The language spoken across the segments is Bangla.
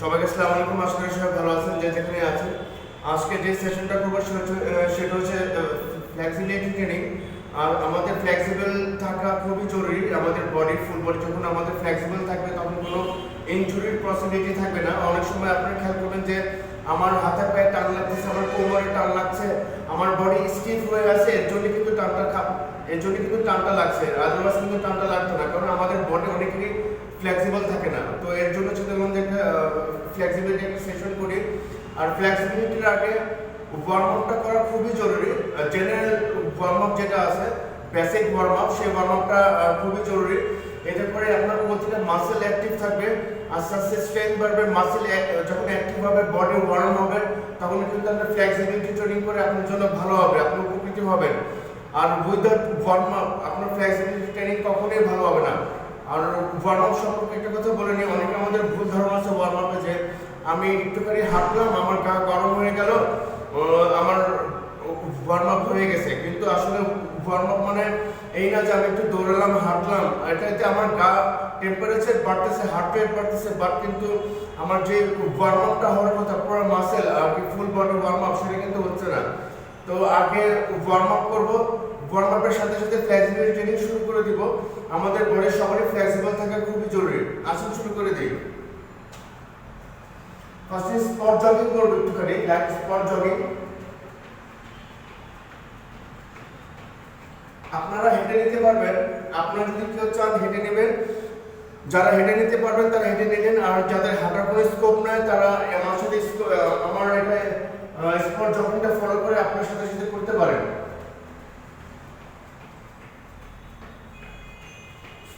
সবাইকে আসসালামু আলাইকুম। আশা করি সবাই ভালো আছেন যে যেখানে আছেন। আজকে যে সেশনটা করবো সেটা হচ্ছে ফ্লেক্সিবিলিটি ট্রেনিং। আর আমাদের ফ্লেক্সিবল থাকা খুবই জরুরি। আমাদের বডি ফুল বডি যখন আমাদের ফ্লেক্সিবল থাকবে তখন কোনো ইনজুরির পসিবিলিটি থাকবে না। অনেক সময় আপনারা খেয়াল করবেন যে আমার হাতের পায়ে টান লাগতেছে, আমার কোমরে টান লাগছে, আমার বডি স্টিফ হয়ে আছে, এর জন্য কিন্তু টানটা লাগছে। আদারওয়াইজ কিন্তু টানটা লাগতো না, কারণ আমাদের বডি অনেকেরই ফ্লেক্সিবল থাকে না। তো এর জন্য যদি আমরা ফ্লেক্সিবিলিটি সেশন করি, আর ফ্লেক্সিবিলিটির আগে ওয়ার্ম আপটা করা খুবই জরুরি। জেনারেল ওয়ার্ম আপ যেটা আছে, বেসিক ওয়ার্ম আপ, সেই ওয়ার্ম আপটা খুবই জরুরি। এতে করে আপনার প্রতিটা মাসেল অ্যাক্টিভ থাকবে, আস্তে আস্তে স্ট্রেংথ বাড়বে। মাসেল যখন অ্যাক্টিভ হবে, বডি ওয়ার্ম হবে, তখন কিন্তু আপনার ফ্লেক্সিবিলিটি ট্রেনিং করে আপনার জন্য ভালো হবে, আপনি উপকৃত হবেন। আর উইদাউট ওয়ার্ম আপ আপনার ফ্লেক্সিবিলিটি ট্রেনিং কখনোই ভালো হবে না। আর ওয়ার্ম আপ সম্পর্কে একটা কথা বলে নিই, অনেকে আমাদের ভুল ধারণা আছে ওয়ার্ম আপে, যে আমি একটুখানি হাঁটলাম, আমার গা গরম হয়ে গেল, আমার ওয়ার্ম আপ হয়ে গেছে। কিন্তু আসলে ওয়ার্ম আপ মানে এই না যে আমি একটু দৌড়ালাম, হাঁটলাম, এটাতে আমার গা টেম্পারেচার বাড়তেছে, হার্ট রেট বাড়তেছে, বাট কিন্তু আমার যে ওয়ার্ম আপটা হওয়ার কথা, পুরো মাসেল আর কি ফুল বডি ওয়ার্ম আপ, সেটা কিন্তু হচ্ছে না। তো আগে ওয়ার্ম আপ করবো, ওয়ার্ম আপের সাথে সাথে ফ্লেক্সিবিলিটি ট্রেনিং শুরু করে দিব। আমাদের বডির সবারই ফ্লেক্সিবল থাকা খুবই জরুরি। আসুন শুরু করে দিই। ফার্স্টে স্পট জগিং করবো, একটুখানি লাইট স্পট জগিং। আপনারা হেঁটে নিতে পারবেন, আপনারা যদি কেউ চান হেঁটে নেবেন। যারা হেঁটে নিতে পারবেন তারা হেঁটে নিলেন, আর যাদের হাঁটার কোনো স্কোপ নাই তারা আমার সাথে আমার এটা স্পট জগিংটা ফলো করে আপনার সাথে সাথে করতে পারেন।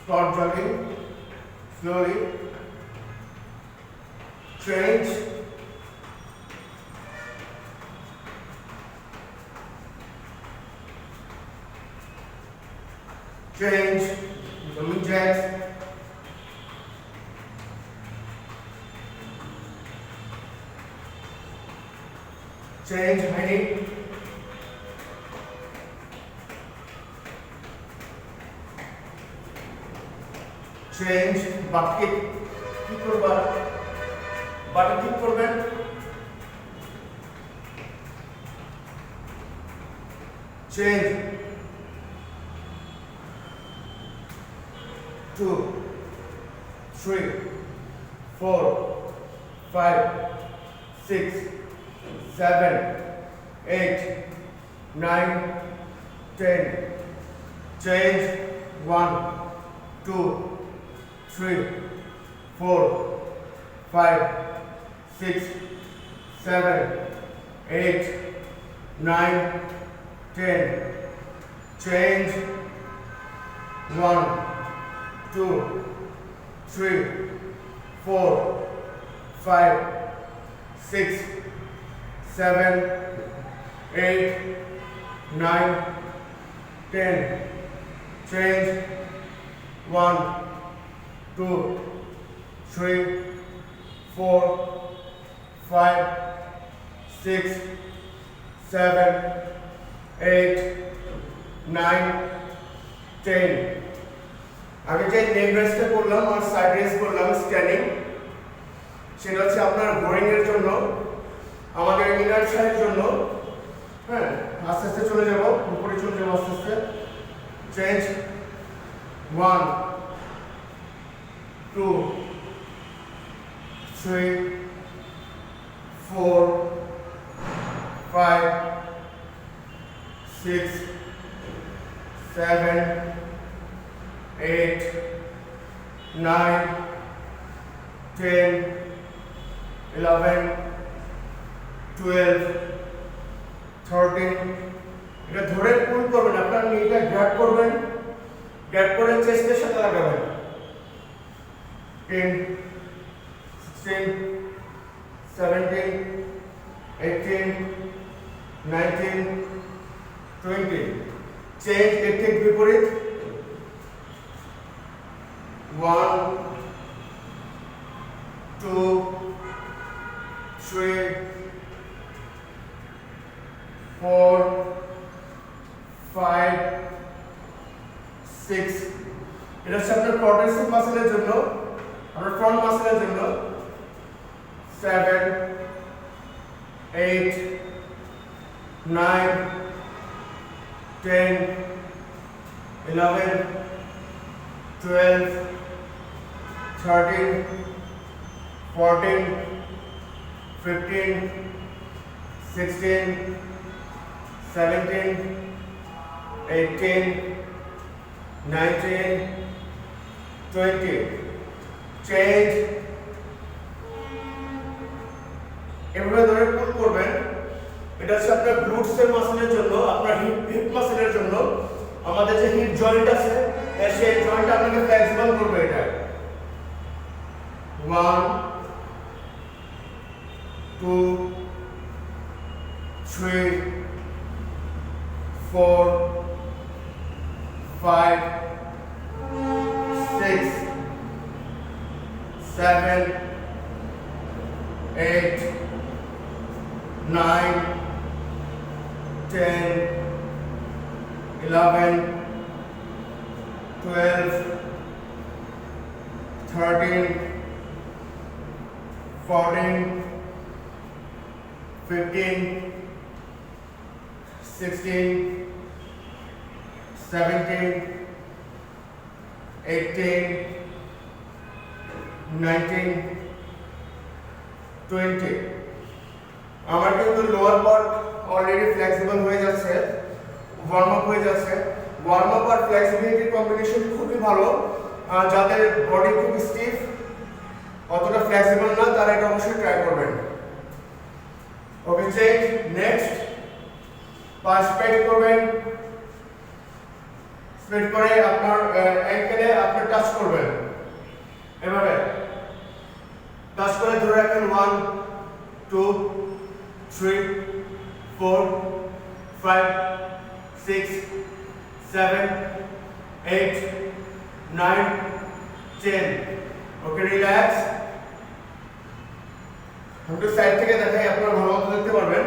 Start jogging slowly. Change. Change. Jumping jacks. Change hiding. Change বাটকে কি করবেন, বাটে ঠিক করবেন। চেঞ্জ 2 3 4 5 6 7 8 9 10 চেঞ্জ 1 2 3 4 5 6 7 8 9 10 change 1 2 3 4 5 6 7 8 9 10 change 1 2 3 4 5 6 7 8 9 10 আগে যে লেগ রেস্টটা করলাম আর সাইড রেস্ট করলাম স্ট্যান্ডিং, সেটা হচ্ছে আপনার বোরিং এর জন্য, আমাদের ইনার সাইডের জন্য। হ্যাঁ, আস্তে আস্তে চলে যাব, উপরে চলে যাব আস্তে আস্তে। চেঞ্জ 1 2 3 4 5 6 7 8 9 10 11 12 13। এটা ধরে পুল করবেন, আপনার এটা গ্র্যাব করবেন, গ্র্যাব করে চেস্টের সাথে লাগাবেন। 10 16 17 18 19 20 চেঞ্জ এর ঠিক বিপরীত। 1 2 3 4 5 6। এটা হচ্ছে আপনার কোয়াড্রিসেপ মাসলের জন্য, আপনার ফ্রন্ট মাসলের জন্য। 7, 8, 9, 10, 11, 12, 13, 14, 15, 16, 17, 18, 19, 20. Change. এভাবে ধরে পুল করবেন। এটা হচ্ছে আপনার গ্লুটসের মাসলের জন্য, আপনার হিপ মাসলের জন্য। আমাদের যে হিপ জয়েন্ট আছে সেই জয়েন্ট আপনাকে ফ্লেক্সিবল করবে এটা। 1, 2, 3, 4, 5, 6, 7, 8, 9, 10, 11, 12, 13, 14, 15, 16, 17, 18, 19, 20. আমার কিন্তু লোয়ার পার্ট অলরেডি ফ্লেক্সিবল হয়ে যাচ্ছে, ওয়ার্ম আপ হয়ে যাচ্ছে। ওয়ার্ম আপ আর ফ্লেক্সিবিলিটির কম্বিনেশন খুবই ভালো। যাদের বডি খুব স্টিফ, অতটা ফ্লেক্সিবল না, তারা এটা অবশ্যই ট্রাই করবেন। ওকে, চেঞ্জ। নেক্সট, পা স্প্রেড করবেন। স্প্রেড করে আপনার অ্যাঙ্কেলে আপনি টাচ করবেন, এভাবে টাচ করে ধরে রাখেন। 1, 2, 3, 4, 5, 6, 7, 8, 9, 10. Okay, relax. একটু সাইড থেকে দেখাই, আপনারা ভালো মতো দেখতে পারবেন।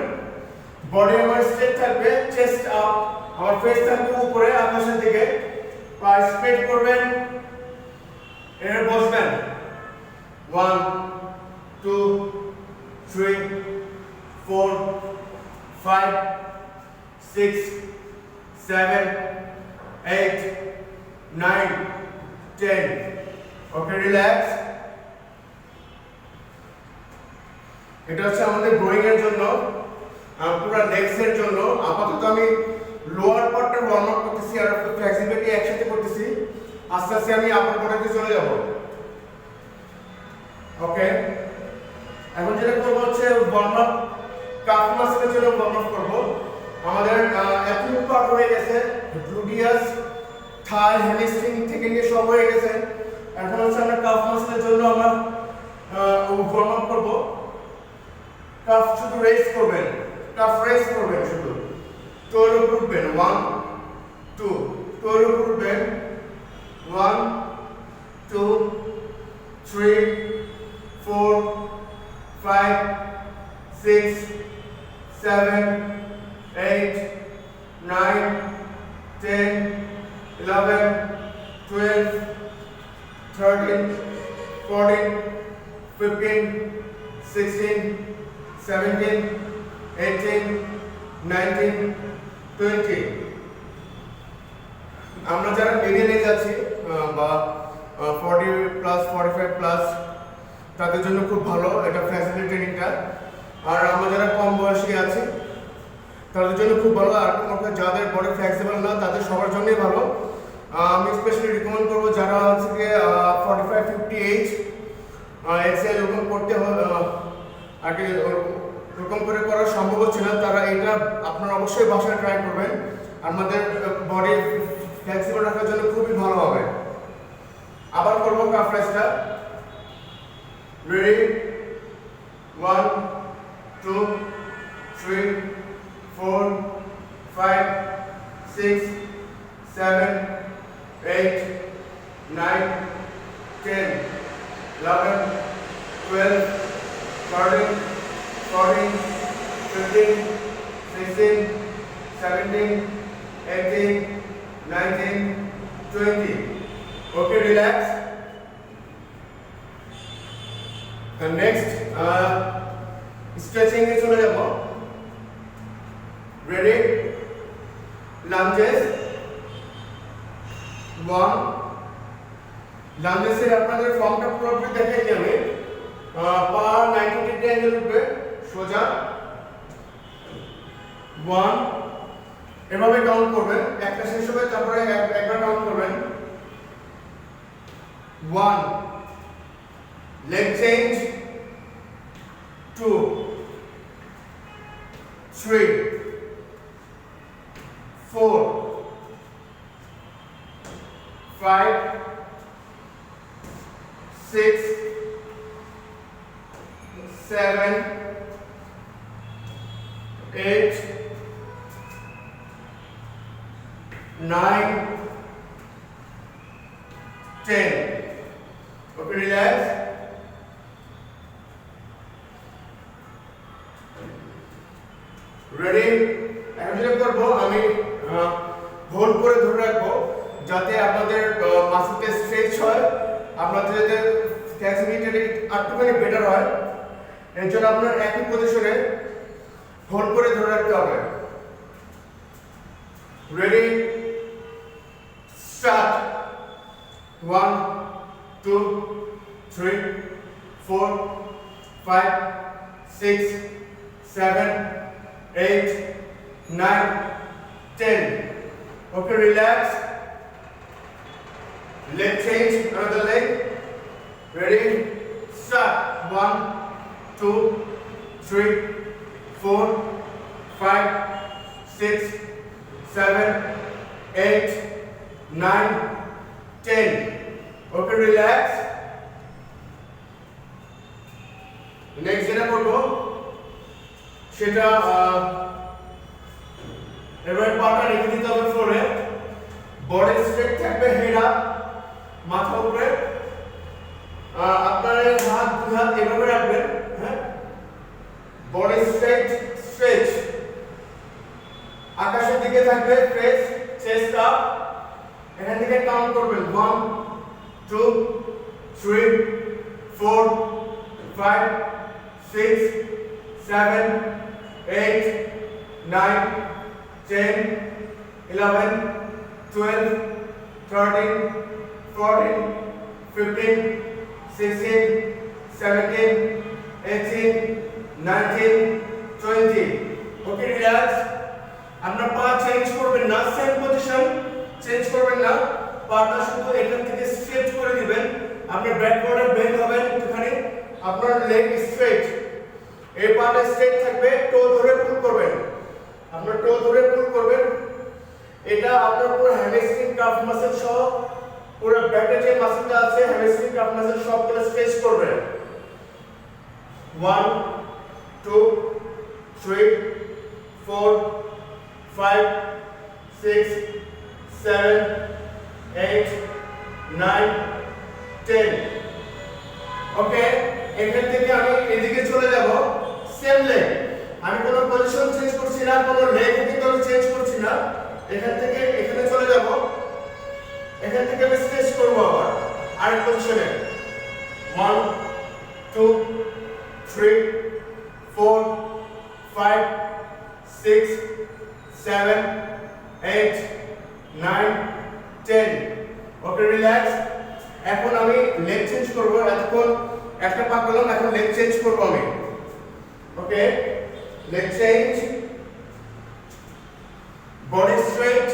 বডি আমার স্ট্রেট থাকবে, চেস্ট আপ, আমার ফেস থাকবে উপরে আকাশের দিকে। পা স্প্রেড করবেন, এর বসবেন। 1, 2, 3, 4, 5, 6, 7, 8, 9, 10. Okay, relax. এটা হচ্ছে আমাদের গ্রোয়িং এর জন্য, পুরো লেগস এর জন্য। আপাতত আমি লোয়ার পার্টটা ওয়ার্ম আপ করতেছি আর ফ্লেক্সিবিলিটি একসাথে করতেছি। আস্তে আস্তে আমি আপার পার্টে চলে যাব। ওকে, এখন যেটা করব হচ্ছে ওয়ার্ম আপ, কাফ মাসলের জন্য ওয়ার্ম আপ করব। আমাদের অ্যাপ্লিক পার্ট হয়ে গেছে, গ্লুটিয়াস, থাই, হ্যামস্ট্রিং থেকে নিয়ে সব হয়ে গেছে। এখন হচ্ছে আমরা কাফ মাসলের জন্য আমরা ওয়ার্ম আপ করব। কাফ শুধু রেস করবেন, কাফ রেস করবেন শুধু। টোর উপর উঠবেন, 1, 2, টোর উপর উঠবেন, 1, 2, 3, 4, 5, 6, 7, 8, 9, 10, 11, 12, 13, 14, 15, 16, 17, 18, 19, 20. আমরা যারা মিডিয়াম এজ আছি বা 40 প্লাস 45 প্লাস, তাদের জন্য খুব ভালো এটা ফ্লেক্সিবিলিটি ট্রেনিংটা। আর আমরা যারা কম বয়সী আছি তাদের জন্য খুব ভালো। আর যাদের বডি ফ্লেক্সিবল না, তাদের সবার জন্যই ভালো। আমি স্পেশালি রিকমেন্ড করবো যারা হচ্ছে কি 45-50 এজ, এক্সারসাইজ ওরকম করতে আগে ওরকম করে করা সম্ভব হচ্ছে না, তারা এটা আপনারা অবশ্যই বাসায় ট্রাই করবেন। আমাদের বডি ফ্লেক্সিবল রাখার জন্য খুবই ভালো হবে। আবার করবো calf রেসটা। Ready, 1, 2, 3, 4, 5, 6, 7, 8, 9, 10, 11, 12, 13, 14, 15, 16, 17, 18, 19, 20. Okay, relax. Next stretching এ চলে যাব। রেডি, লাঞ্জেস 1 লাঞ্জেসের আপনাদের ফর্মটা পুরোপুরি দেখাই দিই আমি। পা 90 ডিগ্রি অ্যাঙ্গেল উঠবে সোজা 1 এভাবে কাউন্ট করবেন, একটা শেষ হবে তারপরে একবার কাউন্ট করবেন 1 leg change 2 3 4 5 6 7 8 9 10 okay relax ready এখন যেটা করব আমি হোল্ড করে ধরে রাখবো যাতে আপনাদের মাসলটা স্ট্রেচ হয়, আপনাদের যাতে ফ্লেক্সিবিলিটি একটুখানি বেটার হয়। এর জন্য আপনার একই পজিশনে হোল্ড করে ধরে রাখতে হবে। Ready start 1 2 3 4 5 6 7 8 9 10 okay relax leg change another leg ready start 1 2 3 4 5 6 7 8 9 10 okay relax next যেটা করব সেটা এবার পাটা রেখে দিতে হবে ফ্লোরে, বডি স্ট্রেট থাকবে, হেড আপ, মাথা উপরে। আপনার হাত দুই হাত এভাবে রাখবেন, হ্যাঁ, বডি স্ট্রেট স্ট্রেচ, আকাশের দিকে থাকবে, ফেস চেস্ট আপ। এখান থেকে কাউন্ট করবেন 1 2 3 4 5 6 7 8 9 10 11 12 13 14 15 16 17 18 19 20 ওকে রিল্যাক্স। আপনার পা চেঞ্জ করবেন না, সেম পজিশন চেঞ্জ করবেন না, পাটা শুধু এখান থেকে স্ট্রেট করে দিবেন। আপনার ব্যাকওয়ার্ডে বেন্ড হবেন একটুখানি, আপনার লেগ স্ট্রেট, এই পাটা স্ট্রেট থাকবে, টো ধরে পুল করবেন, আপনার টো ধরে পুল করবেন। এটা আপনার পুরো হ্যামস্ট্রিং কাফ মাসল সহ পুরো ব্যাকের যে মাসলটা আছে হ্যামস্ট্রিং কাফ মাসল সবগুলো স্ট্রেচ করবেন। 1 2 3 4 5 6 7 8 9 10 ওকে। এখান থেকে আমি এদিকে চলে যাব, সেম লেগ, আমি কোনো পজিশন চেঞ্জ করছি না, কোনো লেগ কিন্তু আমি চেঞ্জ করছি না। এখান থেকে এখানে চলে যাব, এখান থেকে আমি স্ট্রেচ করব আবার আরেক পজিশনে 1 2 3 4 5 6 7 8 9 10 ওকে রিল্যাক্স। এখন আমি লেগ চেঞ্জ করব, এতক্ষণ একটা পা করলাম, এখন লেগ চেঞ্জ করব আমি। ওকে লেগ চেঞ্জ, বডি স্ট্রেট,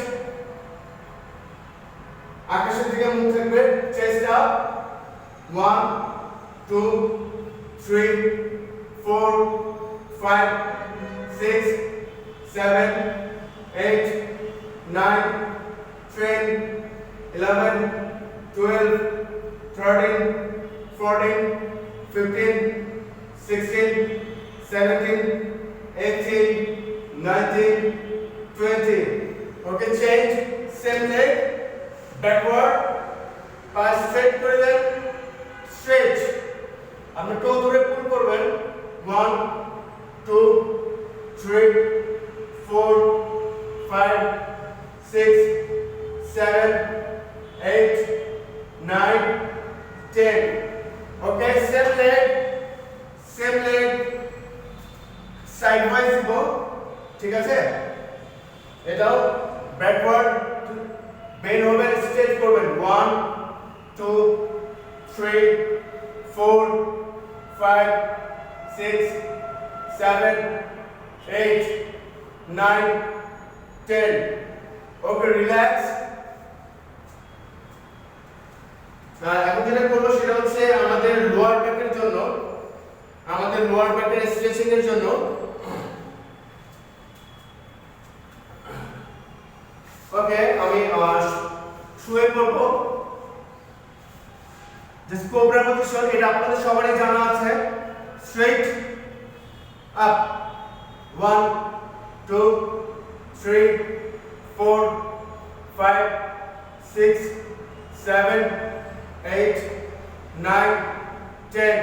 আকাশের দিকে মুখ থাকবে, chest up 1 2 3 4 5 6 7 8 9 10 11 12 13 14 15 16 17 18 19 20 okay change same leg backward পা স্ট্রেট করে দেন, স্ট্রেচ, আপনি টো ধরে পুল করবেন 1 2 3 4 5 6 7 8 9 10 okay same leg side wise দিব, ঠিক আছে? এটাও ব্যাকওয়ার্ড বেন্ড হবেন, স্ট্রেচ করবেন 1 2 3 4 5 6 7 8 9 10. Okay, relax. এখন যেটা করবো সেটা হচ্ছে আমাদের লোয়ার ব্যাকের জন্য, আমাদের লোয়ার ব্যাকের স্ট্রেচিং এর জন্য ওকে আমি শুয়ে করব। জাস্ট কোবরা পজিশন, এটা আপনাদের সবারই জানা আছে। Straight up 1 2 3 4 5 6 7 8 9 10.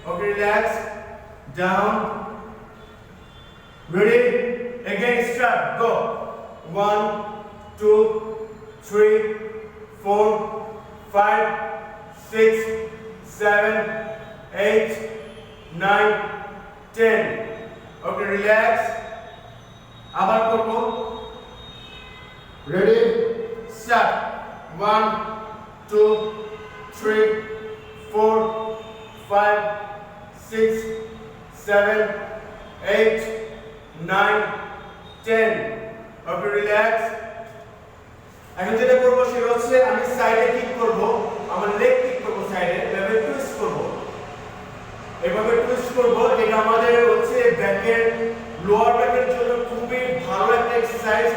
Okay, relax. Down. Ready? Again, start. Go. 1 2 3 4 5 6 7 8 9 10. Okay, relax. আবার করব। Ready? Start. 1 2 3 4 5 6 7 8 9 10. Okay, relax. এখন যেটা করব সেটা হচ্ছে আমি সাইডে কিক করব, আমার লেগ কিক করব, সাইডে এভাবে টুইস্ট করব, এভাবে টুইস্ট করব। এটা আমাদের হচ্ছে ব্যাকের লোয়ার ব্যাকের জন্য খুবই ভালো একটা এক্সারসাইজ।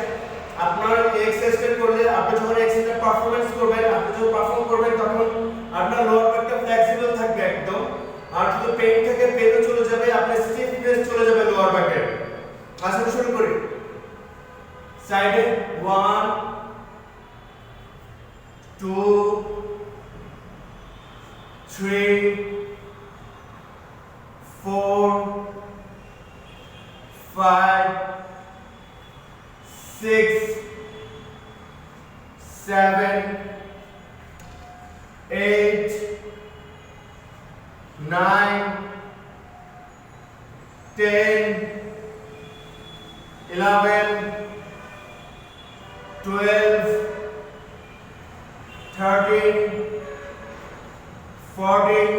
আপনার এই এক্সারসাইজটা করলে আপনি যখন এক্সারসাইজটা পারফরম্যান্স করবেন, আপনি যখন পারফর্ম করবেন তখন আপনার লোয়ার ব্যাকটা ফ্লেক্সিবল থাকবে একদম। আর যদি পেইন থেকে পেইনও চলে যাবে, আপনার স্টিফনেস চলে যাবে লোয়ার ব্যাকের। আসলে শুরু করি। সাইডে 1 2 3 4 5 6 7 8 9 10 11 12 13 14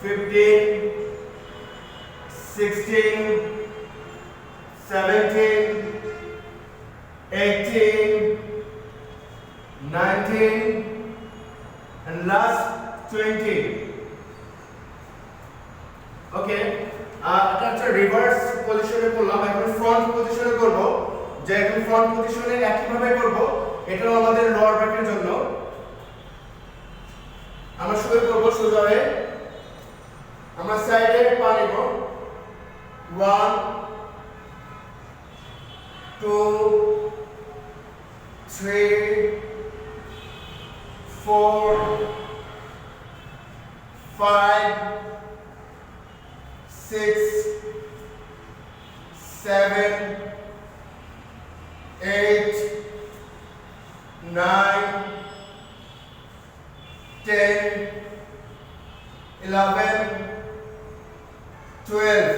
15 16 17 18 19 and last 20. ওকে, এটা হচ্ছে রিভার্স পজিশনে করলাম। এখন ফ্রন্ট পজিশনে করব, যে এখন ফ্রন্ট পজিশনে একই ভাবে করব। এটাও আমাদের লোয়ার ব্যাকের জন্য। আমরা শুরু করব সোজা হয়ে, আমরা সাইডে পা নিব 1 2 3 4 5 6 7 8 9 10 11 12.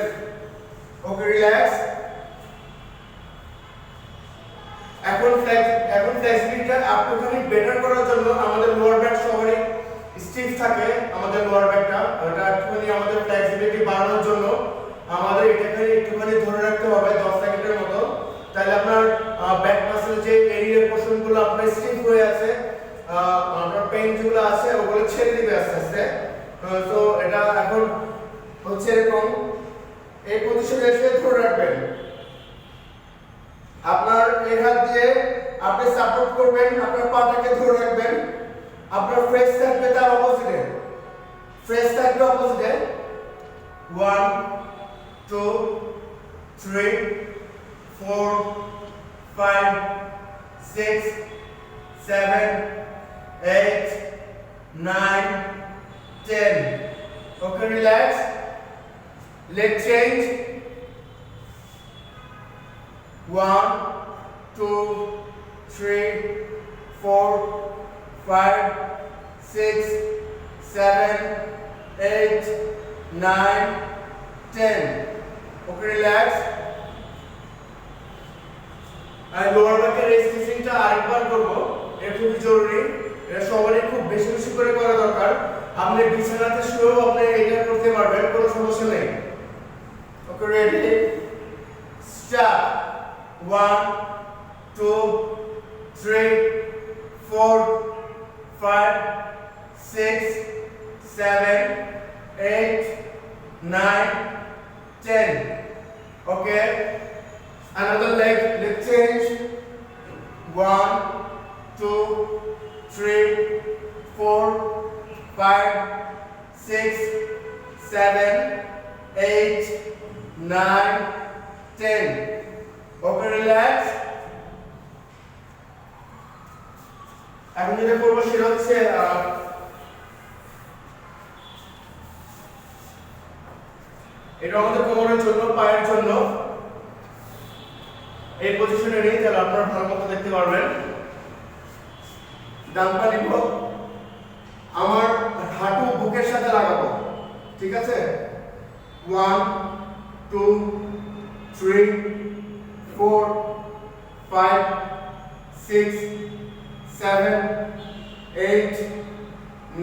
Okay, relax. এখন ফ্লেক্সিবিলিটিটা একটুখানি বেটার করার জন্য আমাদের লোয়ার ব্যাক সবারই স্টিফ থাকে, আমাদের লোয়ার ব্যাকটা এটা একটুখানি আমাদের ফ্লেক্সিবিলিটি বাড়ানোর জন্য আমাদের এটাকে একটুখানি ধরে রাখতে হবে 10 সেকেন্ডের মতো। তাহলে আপনার ব্যাক মাসল যে এরিয়া পোরশনগুলো আপনার স্টিফ হয়ে আছে, আপনার পেইন যেগুলো আছে ওগুলো ছেড়ে দিবে আস্তে আস্তে। তো এটা এখন হচ্ছে এরকম, এই পজিশনে এসে ধরে রাখবেন। আপনার এই হাত দিয়ে আপনি সাপোর্ট করবেন, আপনার পাটাকে ধরে রাখবেন। আপনার ফেস থাকবে তার অপোজিটে, ফেস থাকবে অপোজিটে। 1 2 3 4 5 6 7 8 9 10. Okay, relax. Leg change. 1 2 3 4 5 6 7 8 9 10. Okay relax. আর লোয়ার ব্যাকের স্ট্রেচিংটা আরেকবার করব, এটা খুবই জরুরি, এটা সবারই খুব বেশি বেশি করে করা দরকার। আপনি বিছানাতে শুয়েও আপনি এটা করতে পারবেন, কোনো সমস্যা নেই। Okay ready, start. 1 2 3 4 5 6 7 8 9 10. Okay, another leg change. 1 2 3 4 5 6 7 8 9 10. Okay, relax. এখন যেটা করবো সেটা হচ্ছে এটা আমাদের কোমরের জন্য, পায়ের জন্য। এই পজিশনে নেই, তাহলে আপনারা ভালো মতো দেখতে পারবেন। ডান পা নিব, আমার হাঁটু বুকের সাথে লাগাবো, ঠিক আছে? 1 2 3 4 5 6 7 8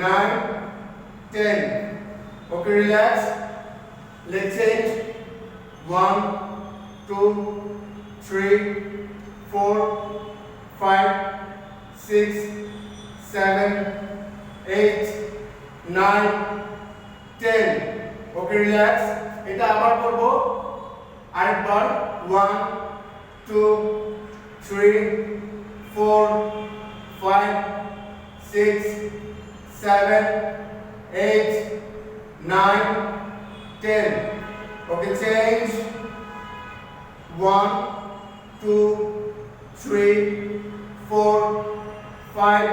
9 10. Okay, relax. Leg change. 1 2 3 4 5 6 7 8 9 10. Okay, relax. এটা আবার করব আরেকবার। 1 2 3 4 5 6 7 8 9 10. Okay, change. 1 2 3 4 5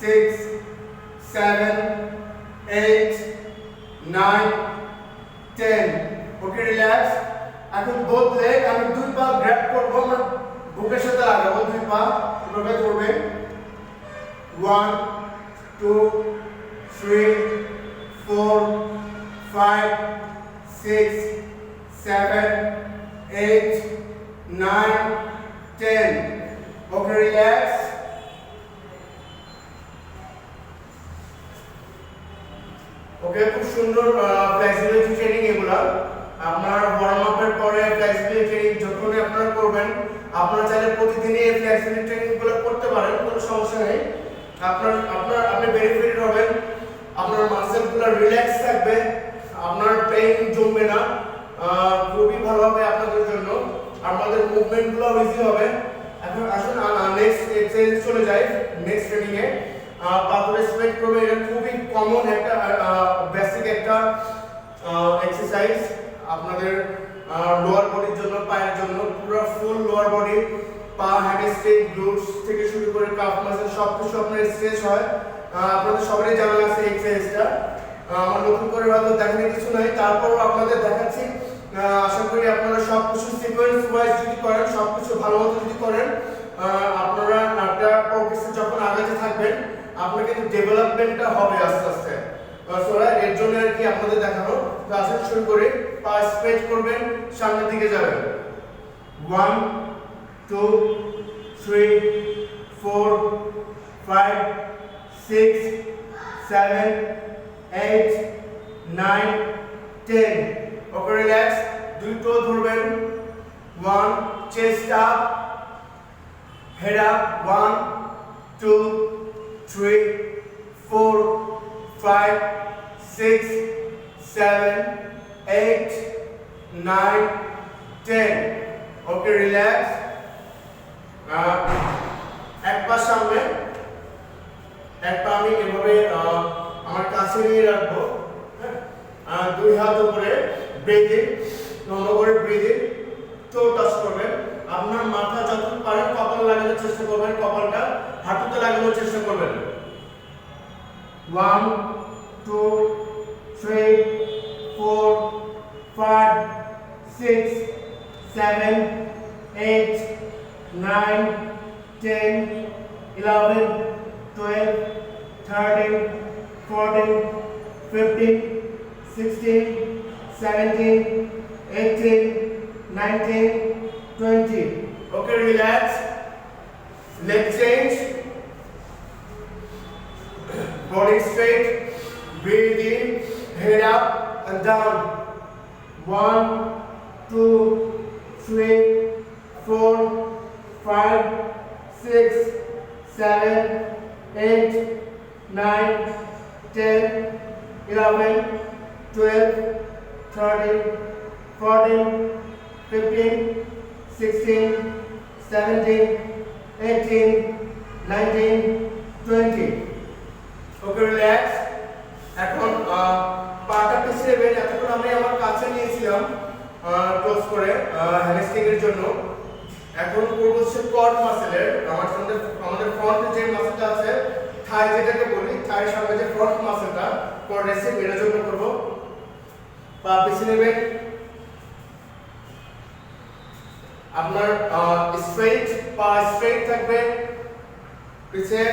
6 7 8 9 10. Okay, relax. এখন both leg আমি দুই পা গ্র্যাব করব, আমরা বুকের সাথে লাগাবো, দুই পা এভাবে করবে। 1 2 3 4 5 6 7 8 9 10. Okay, relax. ওকে, খুব সুন্দর ফ্লেক্সিবিলিটি ট্রেনিং এগুলা। আপনার ওয়ার্ম আপের পরে ফ্লেক্সিবিলিটি ট্রেনিং যখনই আপনারা করবেন, আপনারা চাইলে প্রতিদিনই এই ফ্লেক্সিবিলিটি ট্রেনিংগুলো করতে পারেন, কোনো সমস্যা নেই। আপনি বেনিফিটেড হবেন, আপনার মাসেলগুলো রিল্যাক্স থাকবে, আপনার পেইন জমবে না, খুবই ভালো হবে আপনাদের জন্য। আমাদের মুভমেন্টগুলো ইজি হবে। এখন আসুন নেক্সট এক্সারসাইজ চলে যাই, নেক্সট ট্রেনিং এ। পাথরে স্প্রেড করবে, এটা খুবই কমন একটা বেসিক একটা এক্সারসাইজ আপনাদের লোয়ার বডির জন্য, পায়ের জন্য, পুরো ফুল লোয়ার বডি, পা, হ্যামস্ট্রিং, গ্লুটস থেকে শুরু করে কাফ মাসল সবকিছু আপনার স্ট্রেচ হয়। আপনাদের সবারই জানা আছে এক্সারসাইজটা, আমার নতুন করে হয়তো দেখানোর কিছু নাই, তারপরও আপনাদের দেখাচ্ছি। আশা করি আপনারা সবকিছু সিকোয়েন্স ওয়াইজ যদি করেন, সবকিছু ভালো মতো যদি করেন, আপনারা একটা প্রোগ্রেসে যখন আগাতে থাকবেন, আপনার কিন্তু ডেভেলপমেন্টটা হবে আস্তে আস্তে। এর জন্য আর কি আপনাদের দেখানো। তো আসলে শুরু করে পা স্প্রেড করবেন, সামনের দিকে যাবেন। 1 2 3 4 5 6 7 8 9 10. Okay, relax. দুই টো ধরবেন। 1 chest up, head up. 1 2 3 4 5 6 7 8 9 10. Okay, relax. এক পা সামনে, এক পা আমি এভাবে আমার কাছে নিয়ে রাখবো, হ্যাঁ, দুই হাত উপরে, ব্রিদিং, লম্বা করে ব্রিদিং, তো টাচ করবেন। আপনার মাথা যতটুকু পারেন কপাল লাগানোর চেষ্টা করবেন, কপালটা হাঁটুতে লাগানোর চেষ্টা করবেন। 1 2 3 4 5 6 7 8 9 10 11 12 13 14 15 16 17 18, 19, 20. Okay, relax. Leg change. Body straight. Breathe in. Head up and down. 1, 2, 3, 4, 5, 6, 7, 8, 9, 10, 11, 12, 13, 14, 15, 16, 17, 18, 19, 20. Okay, relax. এখন পাটা পিছিয়ে নেবেন। এতক্ষণ আমি আমার কাছে নিয়েছিলাম ক্লোজ করে হ্যামস্ট্রিং এর জন্য। এখন করব হচ্ছে কোয়াড মাসেলের। আমাদের ফ্রন্টে যে মাসেলটা আছে, থাই যেটাকে বলি, থাইয়ের সামনে যে ফ্রন্ট মাসেলটা কোয়াড্রিসেপ, এর জন্য করব। পা পিছিয়ে নেবেন। আপনার স্ট্রেইট, পা স্ট্রেইট থাকবে। পিছিয়ে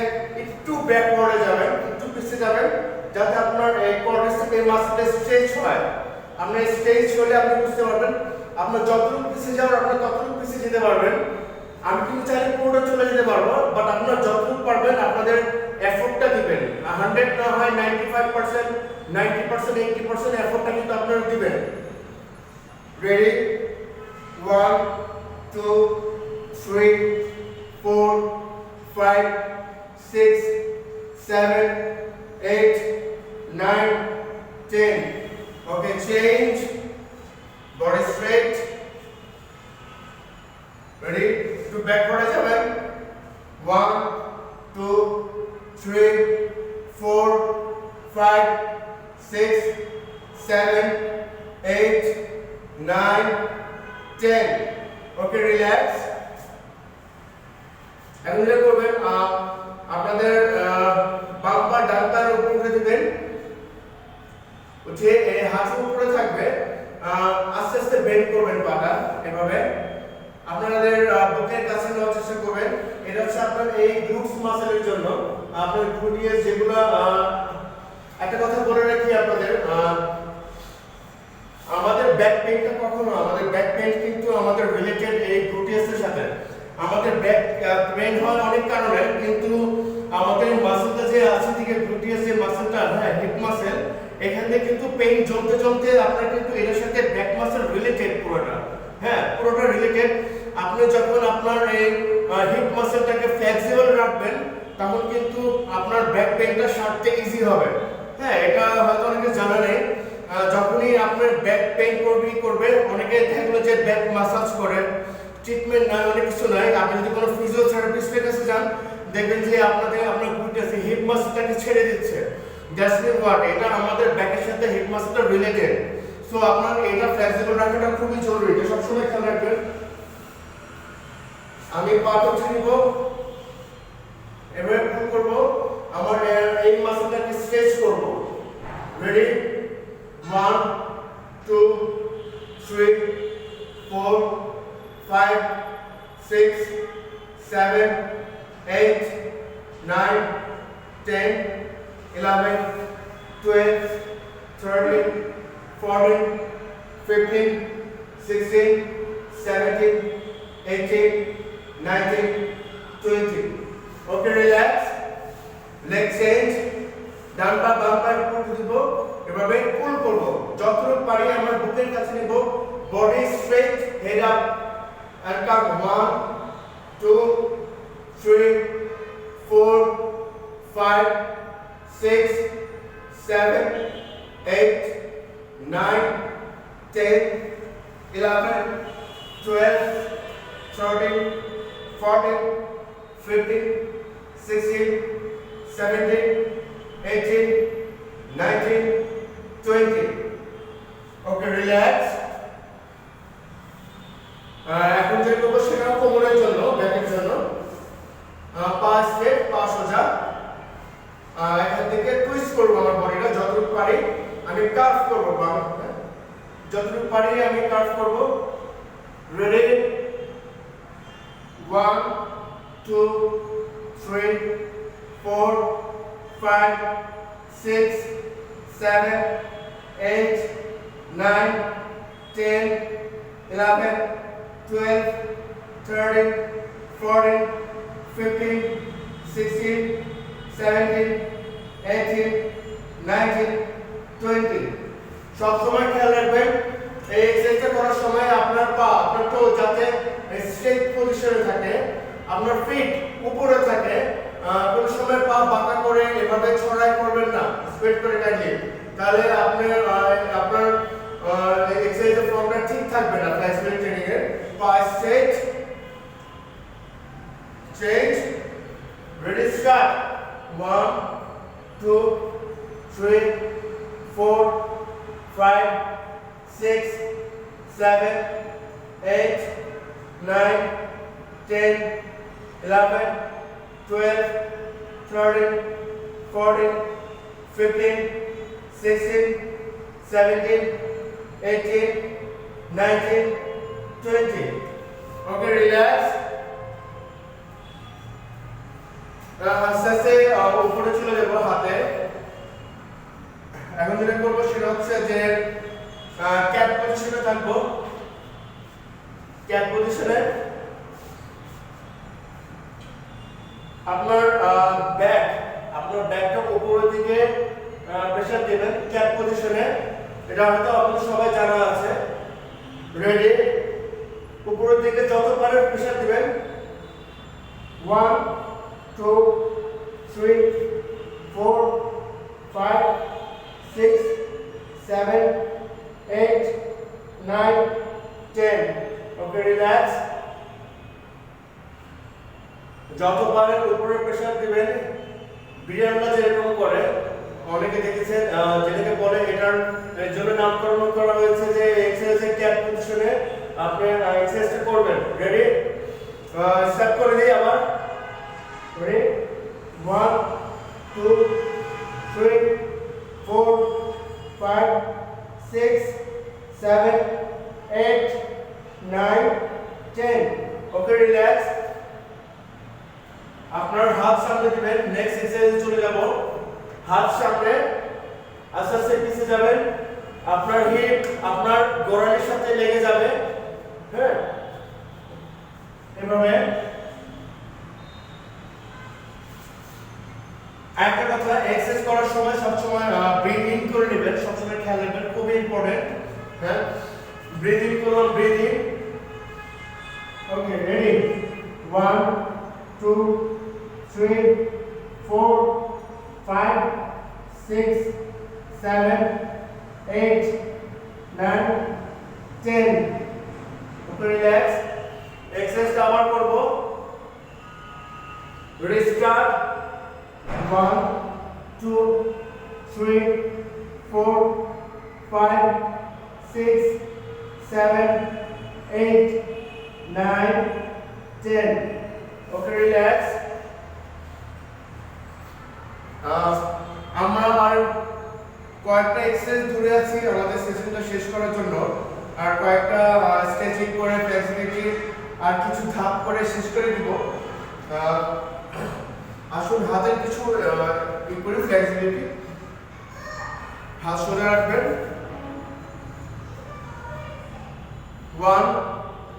একটু ব্যাকওয়ার্ডে যাবেন, একটু পিছিয়ে যাবেন, যাতে আপনার এই কোয়াড্রিসেপের মাসলটা স্ট্রেচ হয়। আপনার স্ট্রেচ হলে আপনি বুঝতে পারবেন আপনার যতটুকু পিছিয়ে যাওয়ার আপনি ততটুকু পিছিয়ে যেতে পারবেন। আমি কিন্তু চাইলে পুরোটা চলে যেতে পারবো, বাট আপনারা যতটুকু পারবেন আপনাদের এফোর্টটা দিবেন। 100 না হয় 95%, 90%, 80% এফোর্টটা কিন্তু আপনারা দিবেন। Ready? 1, 2, 3, 4, 5, 6, 7, 8, 9, 10. Okay, change. Body straight. Ready? To backward যাবেন। 1, 2, 3, 4, 5, 6, 7, 8, 9, 10. Okay, relax. এখন যেটা করবেন, আপনাদের বাম পা ডান পায়ের উপরে উঠে দিবেন। উঠে হাঁটু উপরে থাকবে। আস্তে আস্তে বেন্ড করবেন পাটা এভাবে। আপনাদের বুকের কাছে নেওয়ার চেষ্টা করবেন। এটা হচ্ছে আপনার এই গ্লুটস মাসেলের জন্য। আপনার গ্লুটিয়াস যেগুলো, একটা কথা বলে রাখি আপনাদের, আমাদের ব্যাক পেইনটা কখনো, আমাদের ব্যাক পেইন কিন্তু আমাদের রিলেটেড এই গ্লুটিয়াসের সাথে। আমাদের ব্যাক পেইন হয় অনেক কারণে, কিন্তু আমাদের মাসেলটা যে আছে দিকে গ্লুটিয়াস যে মাসেলটা, হ্যাঁ, হিপ মাসেল, এখান থেকে কিন্তু পেইন জমতে জমতে আপনার কিন্তু এর সাথে ব্যাক মাসেল রিলেটেড পুরোটা। হ্যাঁ, পুরোটা রিলেটেড। আপনি যখন আপনার এই হিপ মাসেলটাকে ফ্লেক্সিবল রাখবেন, তখন কিন্তু আপনার ব্যাক পেইনটা সারতে ইজি হবে। হ্যাঁ, এটা হয়তো অনেকে জানা নেই। যখনই আপনার ব্যাক পেইন করবে, অনেকে দেখলো যে ব্যাক মাসাজ করে, ট্রিটমেন্ট নাই, অনেক কিছু নাই। আপনি যদি কোনো ফিজিওথেরাপিস্টের কাছে যান, দেখবেন যে আপনার গ্লুটিয়াস হিপ মাসেলটাকে ছেড়ে দিচ্ছে। দ্যাটস মিন হোয়াট, এটা আমাদের ব্যাকের সাথে হিপ মাসেলটা রিলেটেড। সো আপনার এটা ফ্লেক্সিবল রাখাটা খুবই জরুরি, এটা সবসময় খেয়াল রাখবেন। আমি পাটা উঠে নিব, এভাবে পুল করব, আমার এই মাসেলটাকে স্ট্রেচ করব। Ready? 1, 2, 3, 4, 5, 6, 7, 8, 9, 10, 11, 12, 13, 14, 15, 16, 17, 18, 19, 20. Okay, relax. Leg change. ডান পা বাম পায়ে পুল দিব, এভাবে পুল করব। যতটুকু পারি আমার বুকের কাছে নিব। Body straight, head up and count 1, 2, 3, 4, 5, 6, 7, 8, 9, 10, 11, 12, 13, 14, 15, 16, 17, 18, 19, 20. Okay, relax. এখন যে করবো সেটা কোমরের জন্য, ব্যাকের জন্য। পা স্ট্রেট, পা সোজা। এখান থেকে টুইস্ট করবো আমার বডিটা যতটুকু পারি। আমি কার্ভ করবো, যতটুকু পারি আমি কার্ভ করবো। রেডি? 1, 2, 3, 4, 5, 6, 7, 8, 9, 10, 11, 12, 13, 14, 15, 16, 17, 18, 19, 20. সব সময় খেয়াল রাখবেন এই এক্সারসাইজটা করার সময় আপনার পা আপনার টো যাতে স্ট্রেট পজিশনে থাকে, আপনার ফিট উপরে থাকে। কোন সময় পা বাঁকা করে এভাবে ছড়াই করবেন না, স্ট্রেট করে কাটিয়ে, তাহলে আপনার এক্সারসাইজের ফর্মটা ঠিক থাকবে না। ফ্লেক্সিবিলিটি ট্রেনিং এর পা straight, change, ready, start. 1, 2, 3, 4, 5, 6, 7, 8, 9, 10, 11, 12, 13, 14, 15, 16, 17, 18, 19, 20. Okay, relax. আস্তে আস্তে উপরে চলে যাবো হাতে। এখন যেটা করবো সেটা হচ্ছে যে ক্যাট পজিশনে থাকবো। ক্যাট পজিশনে আপনার ব্যাকটা উপরের দিকে প্রেসার দিবেন ক্যাট পজিশনে। এটা হয়তো আপনাদের সবাই জানা আছে। রেডি, উপরের দিকে যত পারেন প্রেসার দিবেন। 1, 2, 3, 4, 5, 6, 7, 8, 9, 10. Okay, relax. যত পারেন উপরে প্রেসার দিবেন। বিরিয়ানিটা যেরকম করে অনেকে দেখেছেন, যেটাকে বলে এটার জন্য নামকরণ করা হয়েছে যে এক্সারসাইজের ক্যাট পজিশনে আপনি এক্সারসাইজটা করবেন। রেডি, স্টার্ট করে দিই আবার। রেডি, 1, 2, 3, 4, 5, 6, 7, 8, 9, 10. Okay, relax. আপনার হাত সামনে দিবেন। নেক্সট এক্সারসাইজে চলে যাব। হাত সামনে, আস্তে আস্তে পিছিয়ে যাবেন। আপনার হিপ আপনার গোড়ালির সাথে লেগে যাবে। হ্যাঁ, এভাবে। একটা কথা, এক্সারসাইজ করার সময় সবসময় ব্রিথ ইন করে নেবেন, সবসময় খেয়াল রাখবেন, খুবই ইম্পর্টেন্ট। হ্যাঁ, ব্রিথ ইন করুন, breathe in. Okay, ready, 1, 2, 3, 4, 5, 6, 7, 8, 9, 10. Okay, relax. এক্সারসাইজটা আবার করব। Ready, start. 1, 2, 3, 4, 5, 6, 7, 8, 9, 10. Okay, relax. আমরা আর কয়েকটা এক্সারসাইজ ধরে আছি আমাদের সেশনটা শেষ করার জন্য, আর কয়েকটা স্ট্রেচিং করে ফ্লেক্সিবিলিটি আর কিছু ধাপ করে শেষ করে দিব। আসুন হাতের কিছু করি ফ্লেক্সিবিলিটি। হাত সোজা রাখবেন। 1,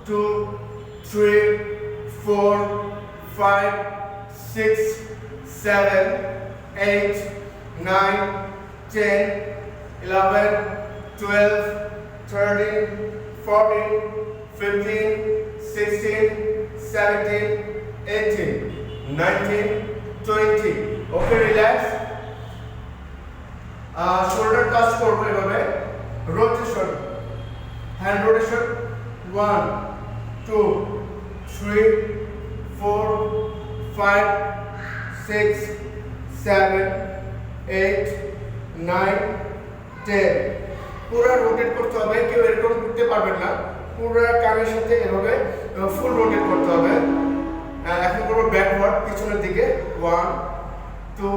2, 3, 4, 5, 6, 7, 8, 9, 10, 11, 12, 13, 14, 15, 16, 17, 18, 19, 20. Okay, relax. Shoulder touch করবো এভাবে। Rotation, hand rotation. 1, 2, 3, 4, 5, 6, 7, 8, 9, 10. পুরো রোটেট করতে হবে, কেউ এরকম করতে পারবেন না। পুরো কানের সাথে এভাবে ফুল রোটেট করতে হবে। এখন করবো ব্যাকওয়ার্ড, পিছনের দিকে। 1, 2,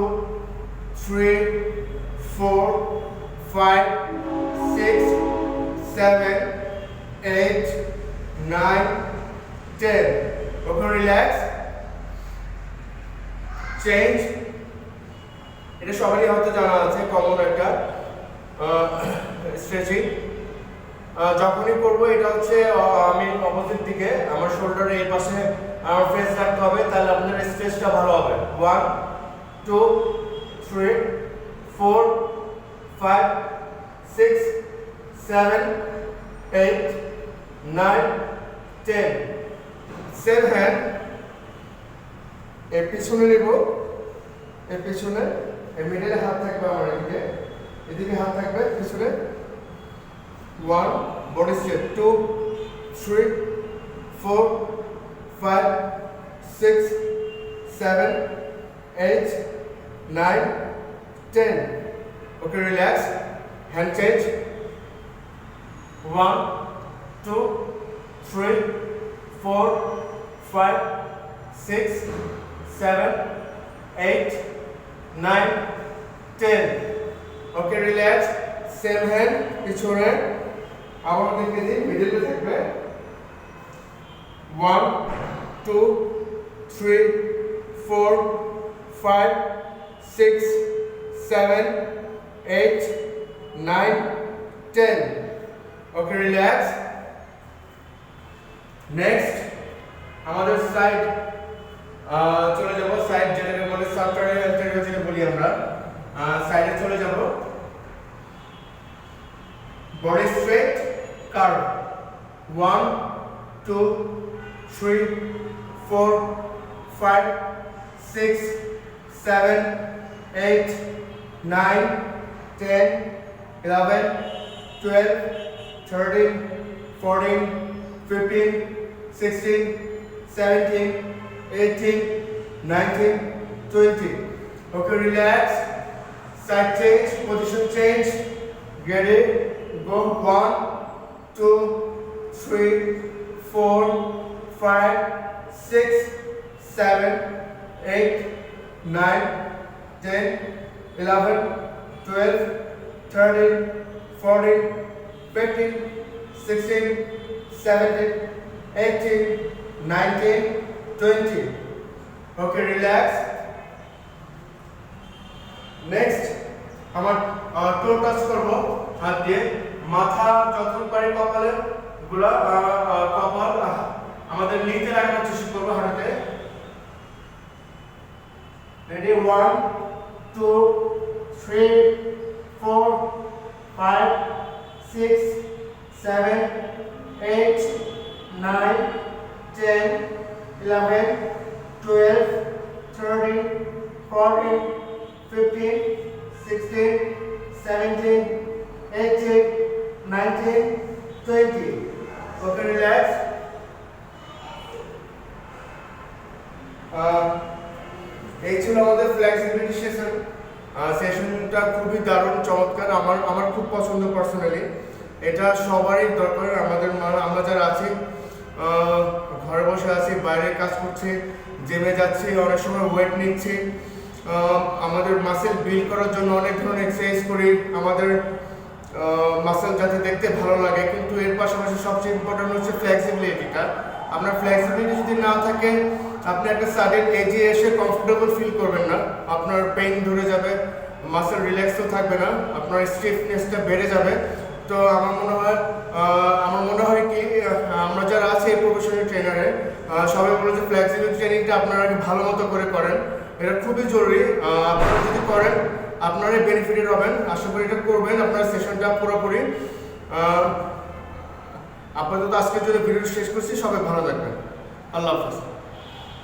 3, 4, 5, 6, 7, 8, 9, 10. Okay, relax. Change. এটা সবারই হয়তো জানা আছে, কমন একটা স্ট্রেচিং। যখনই করব এটা হচ্ছে আমি অপোজিট দিকে আমার শোল্ডারের এই পাশে আমার ফেস রাখতে হবে, তাহলে আপনাদের স্ট্রেচটা ভালো হবে। 1 2 3 4 5 6 7 8 9 10। সেম হ্যান্ড এর পিছনে নেব, এর পিছনে এর মিডলে হাত থাকবে আমার এদিকে, এদিকে হাত থাকবে পিছনে। 1 body straight, 2 3 4 5 6 7 8 9 10। Okay, relax, hand change. 1 2 3 4 5 6 7 8 9 10। Okay, relax, same hand পিছনে আবার দেখে দিই, মিডলে থাকবে। 1 2 3 4 5 6 7 8 9 10। Okay, relax. নেক্সট আমাদের সাইড চলে যাব, সাইড যেটাকে বলে সাবটারিয়াল যেটা বলি আমরা, সাইডে চলে যাব। Body straight curve, 1 2 3 4 5 6 7 8 9 10 11 12 13 14 15 16 17 18 19 20। Okay, relax, side change, position change, get it, go 1 2 3 4 5 6 7 8 9 10 11 12 13 14 15 16 17 18 19 20। Okay, relax. Next আমার টো টাচ করব হাত দিয়ে, মাথা যতটুকু পারি কপালে গুলা কপাল আমাদের নিচে রাখার চেষ্টা করব হাঁটুতে। রেডি, 1 2 3 4 5 6 7 8 9 10 11 12 13 14 15 16 17 18 19 20। Okay, relax. এই ছিল আমাদের ফ্লেক্সিবিলিটি সেশন। সেশনটা খুবই দারুণ, চমৎকার, আমার খুব পছন্দ পার্সোনালি। এটা সবারই দরকার। আমরা যারা আছি, ঘরে বসে আছি, বাইরে কাজ করছি, জিমে যাচ্ছি, অনেক সময় ওয়েট নিচ্ছি, আমাদের মাসেল বিল্ড করার জন্য অনেক ধরনের এক্সারসাইজ করি, আমাদের মাসেল যাতে দেখতে ভালো লাগে। কিন্তু এর পাশাপাশি সবচেয়ে ইম্পর্টেন্ট হচ্ছে ফ্লেক্সিবিলিটিটা। আপনার ফ্লেক্সিবিলিটি যদি না থাকে, আপনি একটা সাডেন এজে এসে কমফোর্টেবল ফিল করবেন না, আপনার পেইন ধরে যাবে, মাসেল রিল্যাক্সও থাকবে না, আপনার স্টিফনেসটা বেড়ে যাবে। তো আমার মনে হয় কি, আমরা যারা আছি এই প্রফেশনাল ট্রেনারে, সবাই বলে যে ফ্লেক্সিবিলিটি ট্রেনিংটা আপনারা ভালো মতো করে করেন, এটা খুবই জরুরি। আপনারা যদি করেন আপনারাই বেনিফিটেড হবেন। আশা করি এটা করবেন, আপনার সেশনটা পুরোপুরি। আপাতত আজকের জন্য ভিডিও শেষ করছি। সবাই ভালো থাকবেন, আল্লাহ হাফেজ।